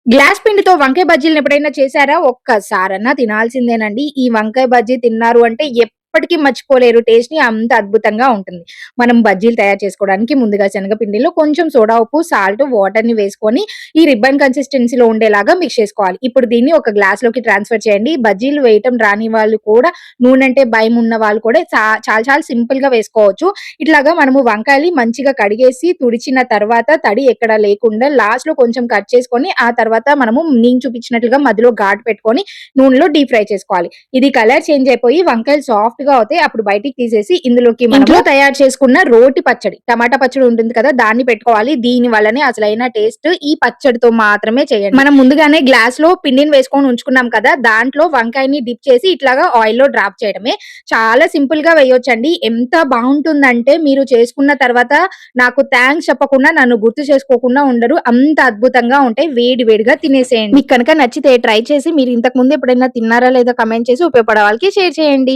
Glass పిండితో వంకాయ బజ్జీలను ఎప్పుడైనా చేశారా? ఒక్కసారన్నా తినాల్సిందేనండి. ఈ వంకాయ బజ్జీ తిన్నారు అంటే ఎప్పటికి మర్చిపోలేరు టేస్ట్‌ని అంత అద్భుతంగా ఉంటుంది. మనం బజ్జీలు తయారు చేసుకోవడానికి ముందుగా శనగపిండిలో కొంచెం సోడా ఉప్పు, సాల్ట్, వాటర్‌ని వేసుకొని ఈ రిబ్బన్ కన్సిస్టెన్సీలో ఉండేలాగా మిక్స్ చేసుకోవాలి. ఇప్పుడు దీన్ని ఒక గ్లాస్‌లోకి ట్రాన్స్‌ఫర్ చేయండి. బజ్జీలు వేయటం రాని వాళ్ళు కూడా నూనంటే భయం ఉన్న వాళ్ళు కూడా చాలా చాలా సింపుల్‌గా వేసుకోవచ్చు. ఇట్లాగా మనము వంకాయలు మంచిగా కడిగేసి తుడిచిన తర్వాత తడి ఎక్కడ లేకుండా లాస్ట్‌లో కొంచెం కట్ చేసుకొని, ఆ తర్వాత మనము నేను చూపించినట్లుగా మధ్యలో ఘాటు పెట్టుకొని నూనెలో డీప్ ఫ్రై చేసుకోవాలి. ఇది కలర్ చేంజ్ అయిపోయి వంకాయలు సాఫ్ట్‌గా అవుతాయి. అప్పుడు బయటికి తీసేసి ఇందులోకి ఇంట్లో తయారు చేసుకున్న రోటి పచ్చడి, టమాటా పచ్చడి ఉంటుంది కదా! దాన్ని పెట్టుకోవాలి. దీని వల్లనే అసలైన టేస్ట్ ఈ పచ్చడితో మాత్రమే చేయండి. మనం ముందుగానే గ్లాస్‌లో పిండిని వేసుకొని ఉంచుకున్నాం కదా! దాంట్లో వంకాయని డిప్ చేసి ఇట్లాగా ఆయిల్‌లో డ్రాప్ చేయడమే. చాలా సింపుల్‌గా వేయొచ్చండి. ఎంత బావుంటుందంటే మీరు చేసుకున్న తర్వాత నాకు థాంక్స్ చెప్పకుండా నన్ను గుర్తు చేసుకోకుండా ఉండరు. అంత అద్భుతంగా ఉంటాయి. వేడి వేడిగా తినేసేయండి. మీకు కనుక నచ్చితే ట్రై చేసి మీరు ఇంతకు ముందు ఎప్పుడైనా తిన్నారా లేదా కామెంట్ చేసి ఉపయోగపడే వాళ్ళకి షేర్ చేయండి.